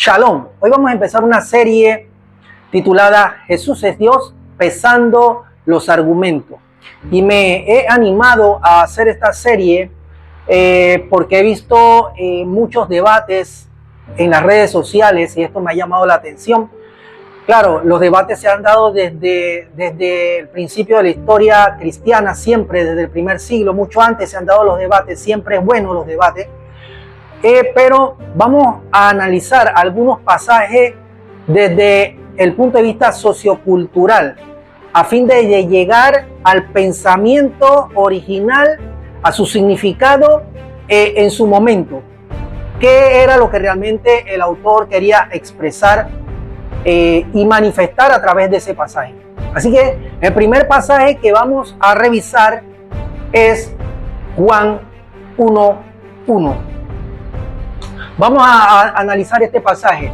Shalom. Hoy vamos a empezar una serie titulada Jesús es Dios, pesando los argumentos. Y me he animado a hacer esta serie porque he visto muchos debates en las redes sociales y esto me ha llamado la atención. Claro, los debates se han dado desde el principio de la historia cristiana, siempre desde el primer siglo, mucho antes se han dado los debates, siempre es bueno los debates. Pero vamos a analizar algunos pasajes desde el punto de vista sociocultural, a fin de llegar al pensamiento original, a su significado en su momento. ¿Qué era lo que realmente el autor quería expresar y manifestar a través de ese pasaje? Así que el primer pasaje que vamos a revisar es Juan 1:1. Vamos a analizar este pasaje.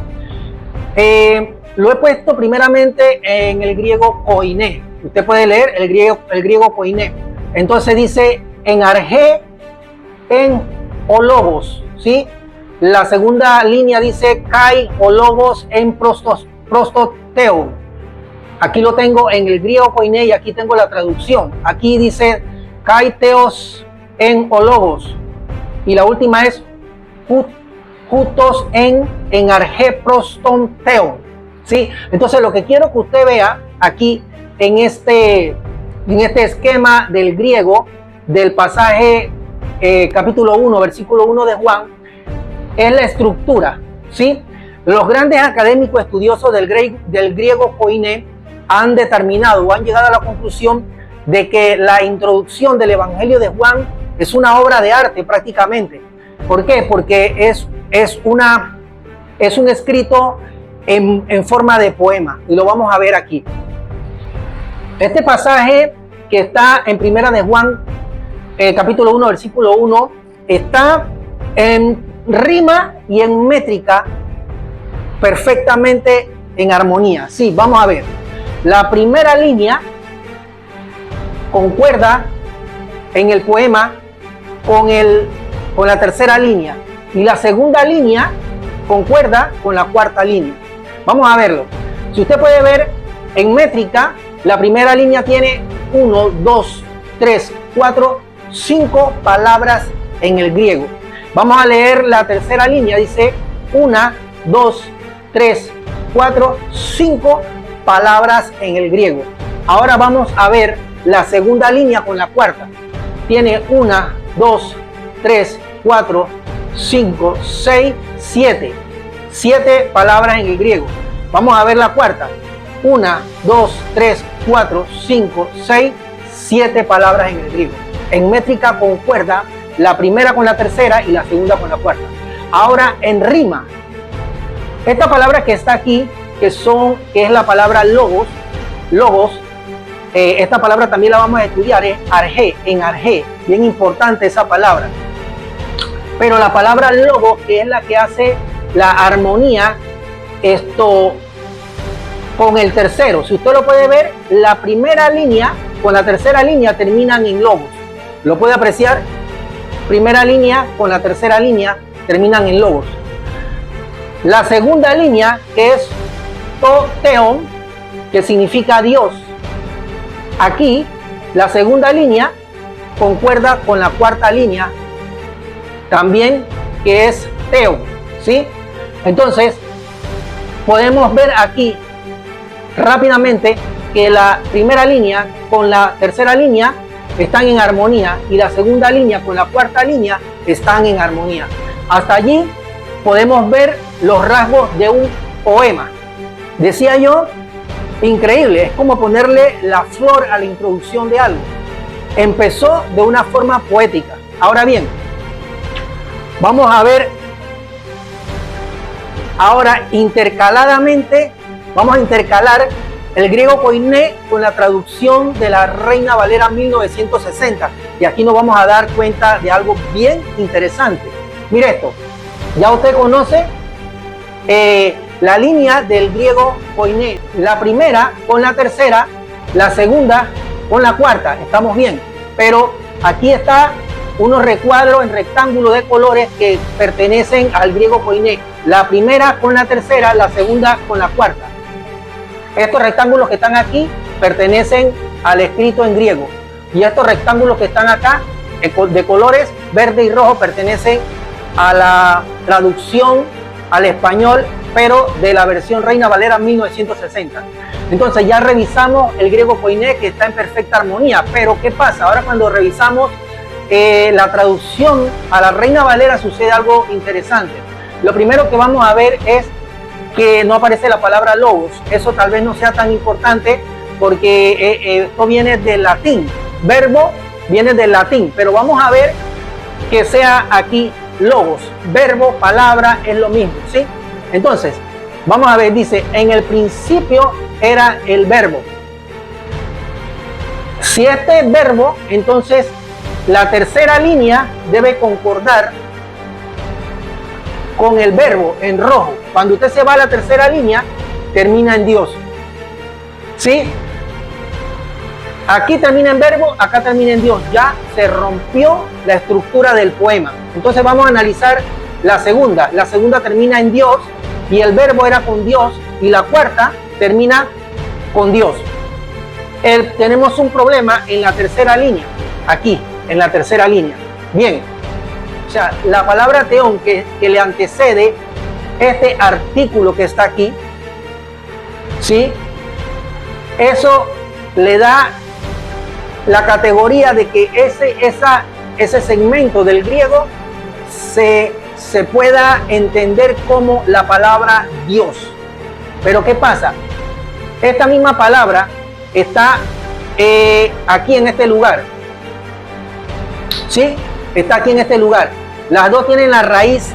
Lo he puesto primeramente en el griego koiné. Usted puede leer el griego koiné. Entonces dice en arjé, en ologos, ¿sí? La segunda línea dice kai ologos en prostoteo. Aquí lo tengo en el griego koiné y aquí tengo la traducción. Aquí dice kai teos en ologos. Y la última es justos en arjé prostonteo, ¿sí? Entonces lo que quiero que usted vea aquí en este esquema del griego del pasaje capítulo 1, versículo 1 de Juan, es la estructura, ¿sí? Los grandes académicos estudiosos del griego koiné han determinado o han llegado a la conclusión de que la introducción del Evangelio de Juan es una obra de arte prácticamente. ¿Por qué? Porque es un escrito en forma de poema y lo vamos a ver aquí. Este pasaje que está en Primera de Juan, capítulo 1, versículo 1, está en rima y en métrica perfectamente en armonía. Sí, vamos a ver. La primera línea concuerda en el poema con la tercera línea. Y la segunda línea concuerda con la cuarta línea. Vamos a verlo. Si usted puede ver en métrica, la primera línea tiene 1, 2, 3, 4, 5 palabras en el griego. Vamos a leer la tercera línea. Dice 1, 2, 3, 4, 5 palabras en el griego. Ahora vamos a ver la segunda línea con la cuarta. Tiene 1, 2, 3, 4, 5, 6, 7. 7 palabras en el griego. Vamos a ver la cuarta. 1, 2, 3, 4, 5, 6, 7 palabras en el griego. En métrica concuerda la primera con la tercera y la segunda con la cuarta. Ahora en rima. Esta palabra que está aquí, que es la palabra logos, esta palabra también la vamos a estudiar, es arjé, en arjé. Bien importante esa palabra. Pero la palabra logos, que es la que hace la armonía, con el tercero. Si usted lo puede ver, la primera línea con la tercera línea terminan en logos. ¿Lo puede apreciar? Primera línea con la tercera línea terminan en logos. La segunda línea, que es toteon, que significa Dios. Aquí, la segunda línea concuerda con la cuarta línea, también, que es teo, ¿sí? Entonces, podemos ver aquí rápidamente que la primera línea con la tercera línea están en armonía y la segunda línea con la cuarta línea están en armonía. Hasta allí podemos ver los rasgos de un poema. Decía yo, increíble, es como ponerle la flor a la introducción de algo. Empezó de una forma poética. Ahora bien, vamos a ver ahora intercaladamente, vamos a intercalar el griego koiné con la traducción de la Reina Valera 1960. Y aquí nos vamos a dar cuenta de algo bien interesante. Mire esto, ya usted conoce la línea del griego koiné. La primera con la tercera, la segunda con la cuarta. Estamos bien, pero aquí está unos recuadros en rectángulo de colores que pertenecen al griego koiné. la primera con la tercera, la segunda con la cuarta. Estos rectángulos que están aquí pertenecen al escrito en griego, y estos rectángulos que están acá de colores verde y rojo pertenecen a la traducción al español, pero de la versión Reina Valera 1960. Entonces ya revisamos el griego koiné, que está en perfecta armonía, pero ¿qué pasa? Ahora cuando revisamos la traducción a la Reina Valera sucede algo interesante. Lo primero que vamos a ver es que no aparece la palabra logos. Eso tal vez no sea tan importante porque esto viene del latín. Verbo viene del latín, pero vamos a ver que sea aquí logos. Verbo, palabra, es lo mismo, ¿sí? Entonces, vamos a ver, dice, en el principio era el verbo. Si este es verbo, entonces la tercera línea debe concordar con el verbo en rojo. Cuando usted se va a la tercera línea, termina en Dios. ¿Sí? Aquí termina en verbo, acá termina en Dios. Ya se rompió la estructura del poema. Entonces vamos a analizar la segunda. La segunda termina en Dios y el verbo era con Dios, y la cuarta termina con Dios. Tenemos un problema en la tercera línea. Aquí, en la tercera línea. Bien. O sea, la palabra teón que le antecede este artículo que está aquí, ¿sí? Eso le da la categoría de que ese segmento del griego se pueda entender como la palabra Dios. Pero ¿qué pasa? Esta misma palabra está aquí en este lugar, ¿sí? Está aquí en este lugar. Las dos tienen la raíz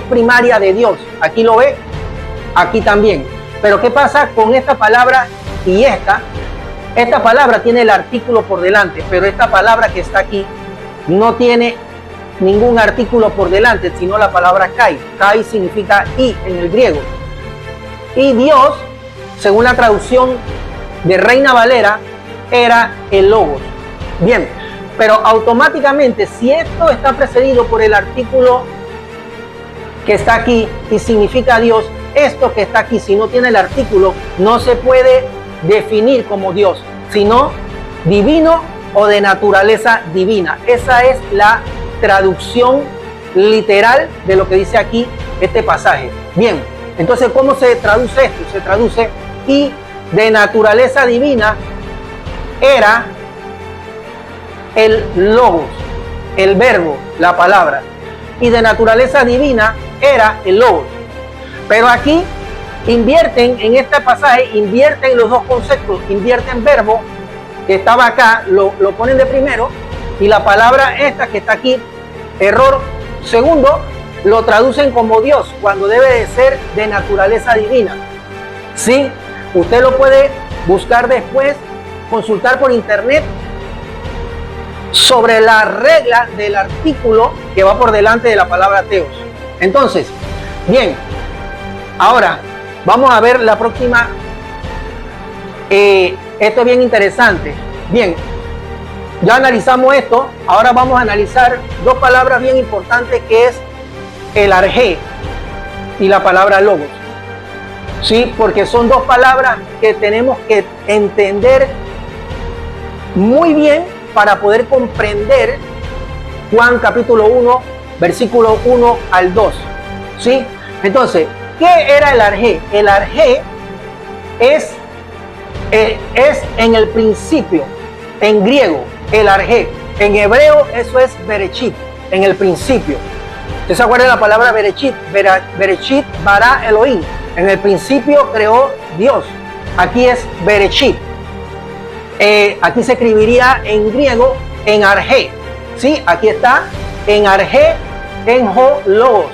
primaria de Dios. Aquí lo ve, aquí también. Pero ¿qué pasa con esta palabra y esta? Esta palabra tiene el artículo por delante, pero esta palabra que está aquí no tiene ningún artículo por delante, sino la palabra kai. Kai significa y en el griego. Y Dios, según la traducción de Reina Valera, era el logos. Bien, pero automáticamente, si esto está precedido por el artículo que está aquí y significa Dios, esto que está aquí, si no tiene el artículo, no se puede definir como Dios, sino divino o de naturaleza divina. Esa es la traducción literal de lo que dice aquí este pasaje. Bien, entonces, ¿cómo se traduce esto? Se traduce: y de naturaleza divina era el logos, el verbo, la palabra. Y de naturaleza divina era el logos. Pero aquí invierten, en este pasaje, invierten los dos conceptos. Invierten verbo, que estaba acá, lo ponen de primero, y la palabra esta que está aquí, error segundo, lo traducen como Dios, cuando debe de ser de naturaleza divina. Sí, usted lo puede buscar después, consultar por internet sobre la regla del artículo que va por delante de la palabra teos. Entonces, bien, ahora vamos a ver la próxima. Esto es bien interesante. Bien, ya analizamos esto. Ahora vamos a analizar dos palabras bien importantes, que es el arjé y la palabra logos. Sí, porque son dos palabras que tenemos que entender muy bien para poder comprender Juan capítulo 1, versículo 1 al 2. ¿Sí? Entonces, ¿qué era el arjé? El arjé es en el principio, en griego, el arjé. En hebreo eso es berechit, en el principio. ¿Usted se acuerda de la palabra berechit? Berechit bara Elohim. En el principio creó Dios. Aquí es berechit. Aquí se escribiría en griego en arjé. ¿Sí? Aquí está en arjé, en ho logos.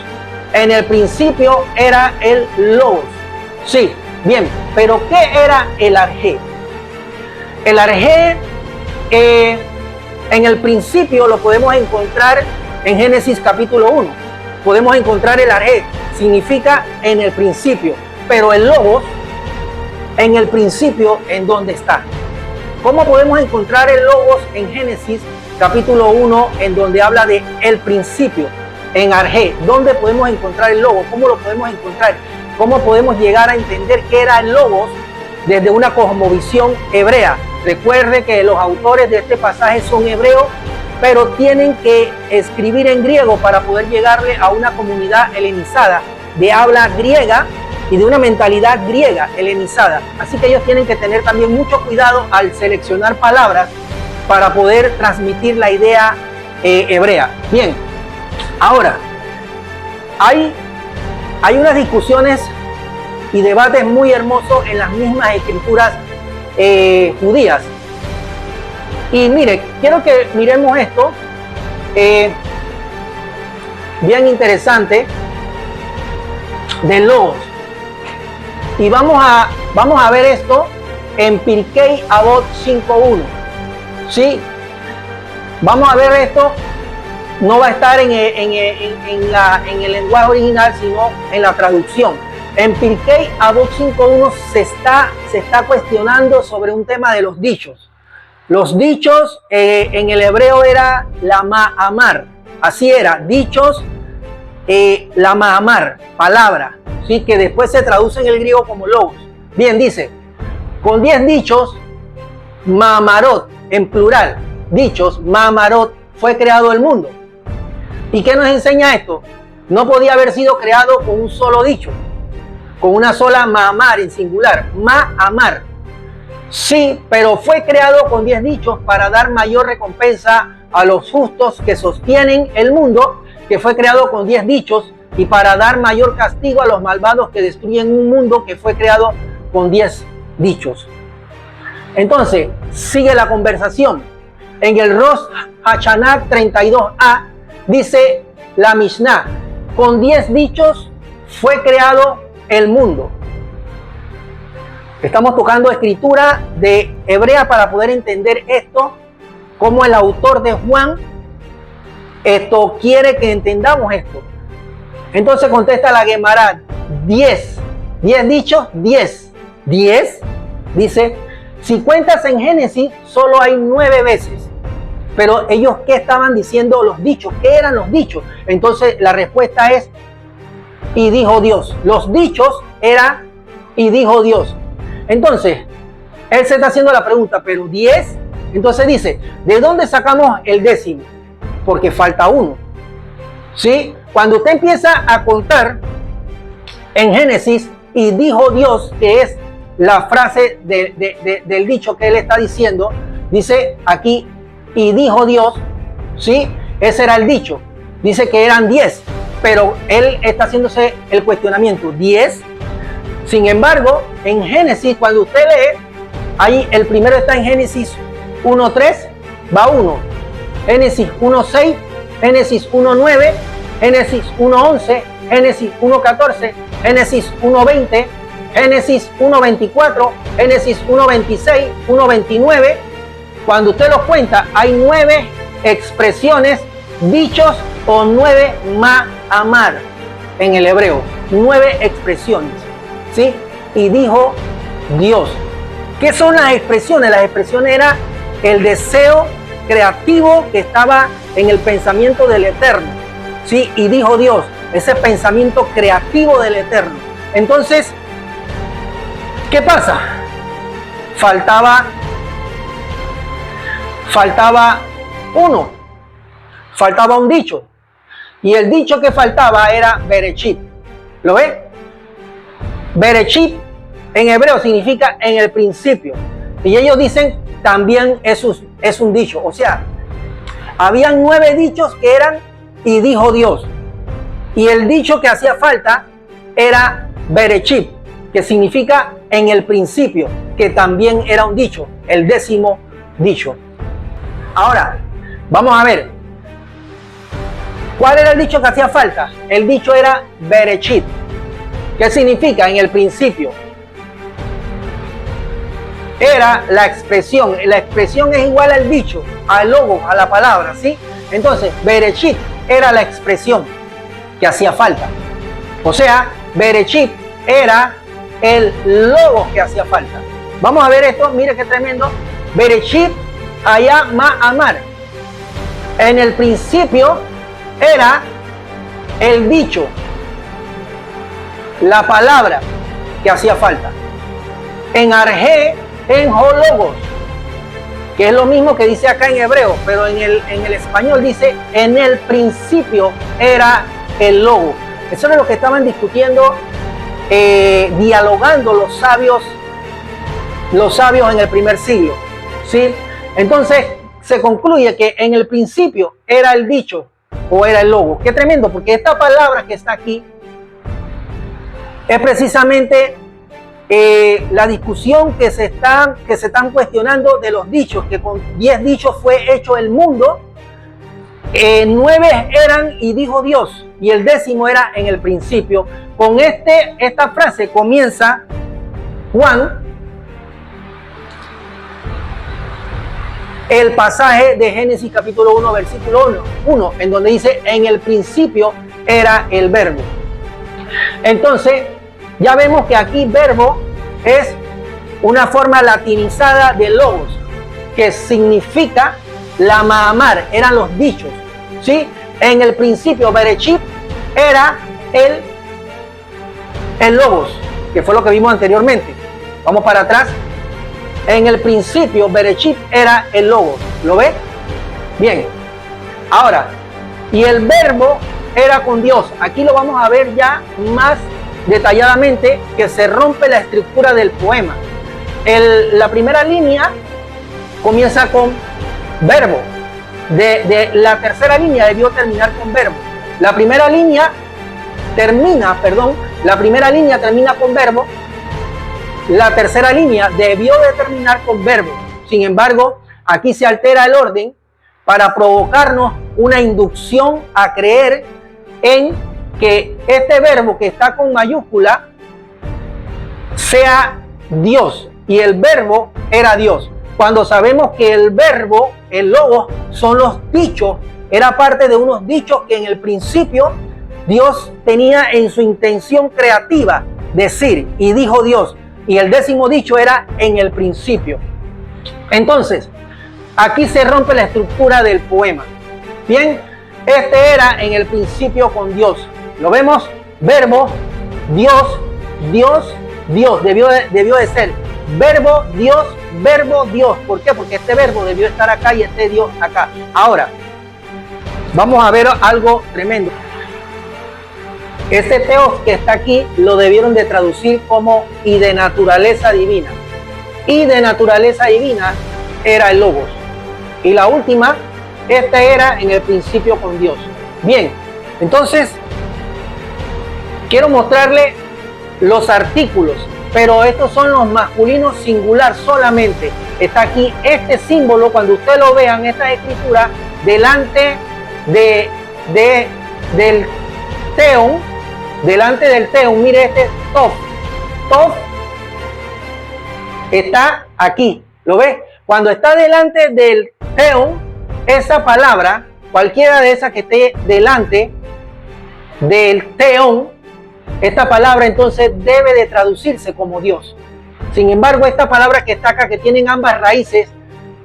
En el principio era el logos. Sí, bien. Pero ¿qué era el arjé? El arjé en el principio lo podemos encontrar en Génesis capítulo 1. Podemos encontrar el arjé. Significa en el principio. Pero el logos, en el principio, ¿en dónde está? ¿Cómo podemos encontrar el logos en Génesis capítulo 1, en donde habla de el principio? en Arjé. ¿Dónde podemos encontrar el logos? ¿Cómo lo podemos encontrar? ¿Cómo podemos llegar a entender qué era el logos desde una cosmovisión hebrea? Recuerde que los autores de este pasaje son hebreos, pero tienen que escribir en griego para poder llegarle a una comunidad helenizada, de habla griega y de una mentalidad griega helenizada. Así que ellos tienen que tener también mucho cuidado al seleccionar palabras para poder transmitir la idea hebrea. Bien, ahora, hay unas discusiones y debates muy hermosos en las mismas escrituras judías. Y mire, quiero que miremos esto, bien interesante, del logos. Y vamos a ver esto en Pirkei Avot 5.1. ¿Sí? Vamos a ver esto. No va a estar en el lenguaje original, sino en la traducción. En Pirkei Avot 5.1 se está cuestionando sobre un tema de los dichos. Los dichos en el hebreo era la ma'amar. Así era, dichos, la ma'amar, palabra, ¿sí? Que después se traduce en el griego como logos. Bien, dice, con 10 dichos, ma'amarot, en plural, dichos, ma'amarot, fue creado el mundo. ¿Y qué nos enseña esto? No podía haber sido creado con un solo dicho, con una sola ma'amar en singular, ma'amar. Sí, pero fue creado con 10 dichos para dar mayor recompensa a los justos que sostienen el mundo, que fue creado con 10 dichos, y para dar mayor castigo a los malvados que destruyen un mundo que fue creado con 10 dichos. Entonces, sigue la conversación. En el Rosh Hashanah 32a dice la Mishnah, con 10 dichos fue creado el mundo. Estamos tocando escritura de hebrea para poder entender esto, como el autor de Juan quiere que entendamos esto. Entonces contesta la Gemara, 10 dichos, 10, dice, si cuentas en Génesis solo hay 9 veces, pero ellos ¿qué estaban diciendo los dichos? ¿Qué eran los dichos? Entonces la respuesta es, y dijo Dios. Los dichos era, y dijo Dios. Entonces, él se está haciendo la pregunta, pero 10, entonces dice, ¿de dónde sacamos el décimo? Porque falta uno. ¿Sí? Cuando usted empieza a contar en Génesis, y dijo Dios, que es la frase del dicho que él está diciendo, dice aquí, y dijo Dios, ¿sí? Ese era el dicho. Dice que eran 10, pero él está haciéndose el cuestionamiento, 10. Sin embargo, en Génesis, cuando usted lee, ahí el primero está en Génesis 1.3, va 1. Génesis 1.6, Génesis 1.9, Génesis 1.11, Génesis 1.14, Génesis 1.20, Génesis 1.24, Génesis 1.26, 1.29. Cuando usted los cuenta, hay 9 expresiones, dichos o 9 ma'amar en el hebreo. 9 expresiones. ¿Sí? Y dijo Dios. ¿Qué son las expresiones? Las expresiones era el deseo creativo que estaba en el pensamiento del Eterno. ¿Sí? Y dijo Dios, ese pensamiento creativo del Eterno. Entonces, ¿qué pasa? Faltaba uno. Faltaba un dicho. Y el dicho que faltaba era Bereshit. ¿Lo ve? Bereshit en hebreo significa en el principio. Y ellos dicen también es un dicho. O sea, habían 9 dichos que eran y dijo Dios. Y el dicho que hacía falta era Bereshit, que significa en el principio, que también era un dicho, el 10º dicho. Ahora, vamos a ver. ¿Cuál era el dicho que hacía falta? El dicho era Bereshit. ¿Qué significa? En el principio. Era la expresión. La expresión es igual al dicho, al logo, a la palabra, ¿sí? Entonces, Bereshit era la expresión que hacía falta. O sea, Bereshit era el logo que hacía falta. Vamos a ver esto, mire qué tremendo. Bereshit haya ma'amar. En el principio era el dicho, la palabra que hacía falta. En arjé, en logos, que es lo mismo que dice acá en hebreo, pero en el español dice, en el principio era el logo. Eso es lo que estaban discutiendo, dialogando los sabios en el primer siglo, ¿sí? Entonces se concluye que en el principio era el dicho o era el logo. Qué tremendo, porque esta palabra que está aquí es precisamente la discusión que se están cuestionando de los dichos, que con 10 dichos fue hecho el mundo, 9 eran y dijo Dios, y el 10º era en el principio. Con esta frase comienza Juan el pasaje de Génesis capítulo 1, versículo 1, en donde dice, en el principio era el verbo. Entonces, ya vemos que aquí verbo es una forma latinizada de logos, que significa la maamar, eran los dichos, ¿sí? En el principio, Bereshit era el logos, que fue lo que vimos anteriormente. Vamos para atrás. En el principio, Bereshit era el logos. ¿Lo ve? Bien. Ahora, y el verbo era con Dios. Aquí lo vamos a ver ya más detalladamente, que se rompe la estructura del poema. La primera línea comienza con verbo. De la tercera línea debió terminar con verbo. La primera línea termina con verbo. La tercera línea debió de terminar con verbo. Sin embargo, aquí se altera el orden para provocarnos una inducción a creer en que este verbo que está con mayúscula sea Dios, y el verbo era Dios. Cuando sabemos que el verbo, el logos, son los dichos, era parte de unos dichos que en el principio Dios tenía en su intención creativa decir, y dijo Dios. Y el 10º dicho era en el principio. Entonces, aquí se rompe la estructura del poema. Bien, este era en el principio con Dios. Lo vemos, verbo, Dios, Dios, Dios. Debió de ser verbo, Dios. ¿Por qué? Porque este verbo debió estar acá y este Dios acá. Ahora, vamos a ver algo tremendo. Este teos que está aquí lo debieron de traducir como y de naturaleza divina. Y de naturaleza divina era el logos. Y la última, este era en el principio con Dios. Bien, entonces quiero mostrarle los artículos, pero estos son los masculinos singular solamente. Está aquí este símbolo, cuando ustedes lo vean, esta escritura, delante del teon. Delante del teon, mire este tof. Tof está aquí. ¿Lo ves? Cuando está delante del teon, esa palabra, cualquiera de esas que esté delante del teon, esta palabra entonces debe de traducirse como Dios. Sin embargo, esta palabra que está acá, que tienen ambas raíces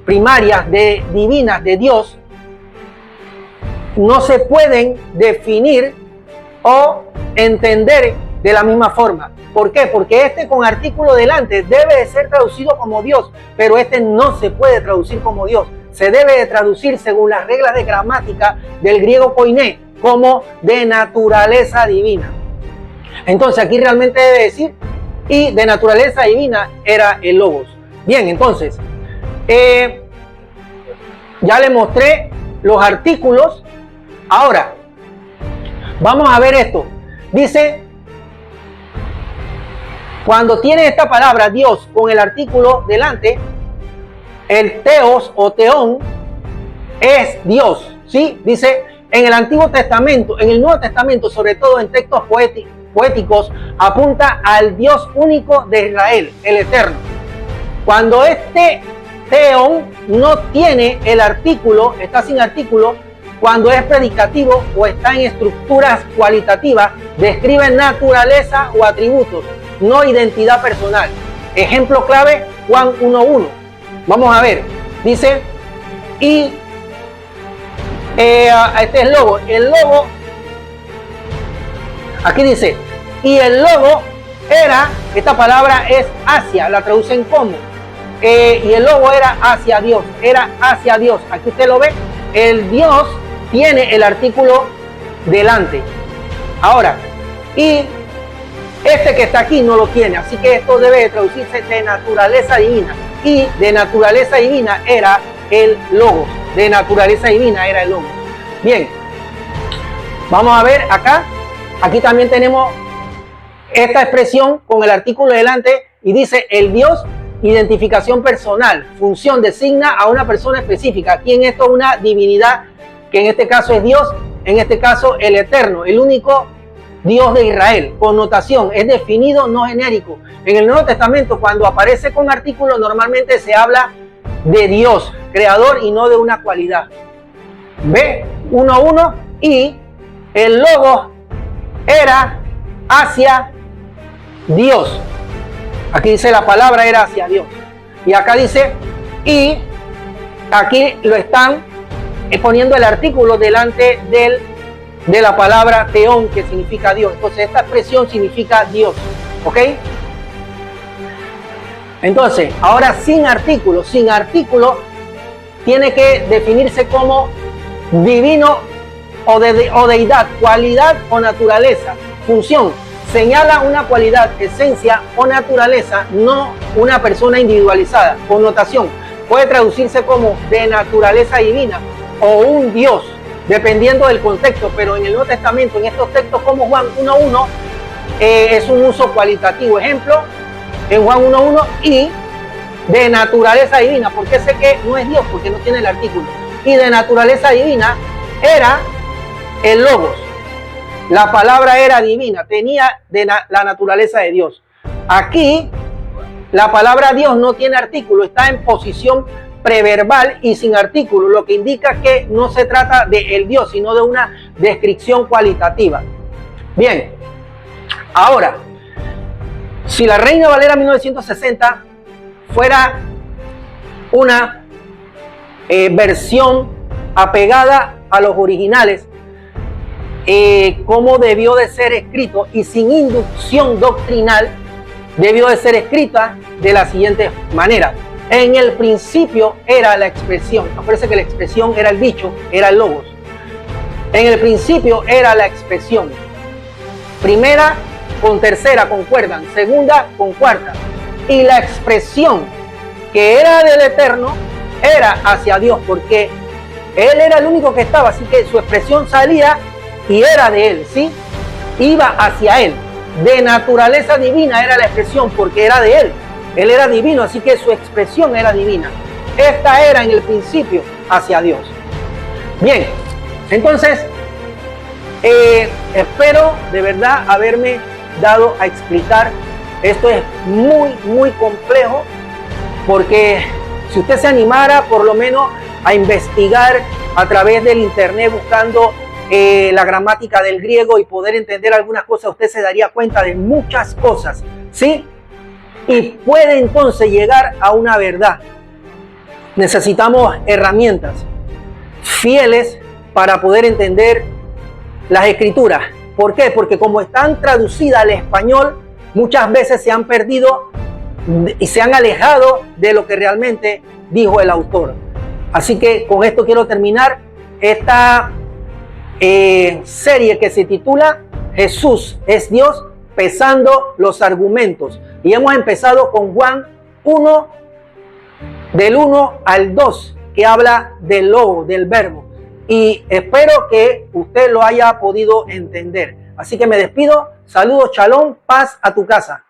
primarias divinas de Dios, no se pueden definir o entender de la misma forma. ¿Por qué? Porque este con artículo delante debe de ser traducido como Dios, pero este no se puede traducir como Dios. Se debe de traducir según las reglas de gramática del griego koiné, como de naturaleza divina. Entonces aquí realmente debe decir, y de naturaleza divina era el logos. Bien, entonces, ya le mostré los artículos. Ahora, vamos a ver esto. Dice, cuando tiene esta palabra Dios con el artículo delante, el teos o teón es Dios, ¿sí? Dice, en el Antiguo Testamento, en el Nuevo Testamento, sobre todo en textos poéticos, apunta al Dios único de Israel, el Eterno. Cuando este teón no tiene el artículo, está sin artículo, cuando es predicativo o está en estructuras cualitativas, describe naturaleza o atributos, no identidad personal. Ejemplo clave, Juan 1:1. Vamos a ver. Dice, y este es logo. El logo Aquí dice, y el logo era, esta palabra es hacia, la traducen como, y el logo era hacia Dios, Aquí usted lo ve, el Dios tiene el artículo delante. Ahora, y este que está aquí no lo tiene, así que esto debe de traducirse de naturaleza divina. Y de naturaleza divina era el logo. De naturaleza divina era el logo. Bien, vamos a ver acá. Aquí también tenemos esta expresión con el artículo delante y dice el Dios, identificación personal, función, designa a una persona específica. Aquí en esto una divinidad, que en este caso es Dios, en este caso el Eterno, el único Dios de Israel. Connotación, es definido, no genérico. En el Nuevo Testamento, cuando aparece con artículo, normalmente se habla de Dios, creador, y no de una cualidad. Ve, 1:1, y el logo era hacia Dios. Aquí dice la palabra era hacia Dios. Y acá dice, y aquí lo están poniendo el artículo delante de la palabra teón, que significa Dios. Entonces esta expresión significa Dios. ¿Ok? Entonces, ahora sin artículo tiene que definirse como divino o deidad, cualidad o naturaleza, función. Señala una cualidad, esencia o naturaleza, no una persona individualizada. Connotación, puede traducirse como de naturaleza divina o un Dios, dependiendo del contexto, pero en el Nuevo Testamento, en estos textos como Juan 1:1, es un uso cualitativo. Ejemplo, en Juan 1:1, y de naturaleza divina. ¿Por qué sé que no es Dios? Porque no tiene el artículo. Y de naturaleza divina era el Logos. La palabra era divina, tenía la naturaleza de Dios. Aquí, la palabra Dios no tiene artículo, está en posición preverbal y sin artículo, lo que indica que no se trata de el Dios, sino de una descripción cualitativa. Bien, ahora, si la Reina Valera 1960 fuera una versión apegada a los originales, cómo debió de ser escrito y sin inducción doctrinal, debió de ser escrita de la siguiente manera. En el principio era la expresión. Acuérdense que la expresión era el dicho, era el logos. En el principio era la expresión. Primera con tercera concuerdan, segunda con cuarta. Y la expresión que era del Eterno era hacia Dios, porque Él era el único que estaba, así que su expresión salía y era de Él, ¿sí? Iba hacia Él. De naturaleza divina era la expresión, porque era de Él. Él era divino, así que su expresión era divina. Esta era en el principio hacia Dios. Bien, entonces, espero de verdad haberme dado a explicar. Esto es muy complejo, porque si usted se animara por lo menos a investigar a través del internet buscando la gramática del griego y poder entender algunas cosas, usted se daría cuenta de muchas cosas, ¿sí? Y puede entonces llegar a una verdad. Necesitamos herramientas fieles para poder entender las escrituras. ¿Por qué? Porque como están traducidas al español, muchas veces se han perdido y se han alejado de lo que realmente dijo el autor. Así que con esto quiero terminar esta serie que se titula Jesús es Dios, pesando los argumentos. Y hemos empezado con Juan 1, del 1 al 2, que habla del logo, del verbo. Y espero que usted lo haya podido entender. Así que me despido. Saludos, shalom, paz a tu casa.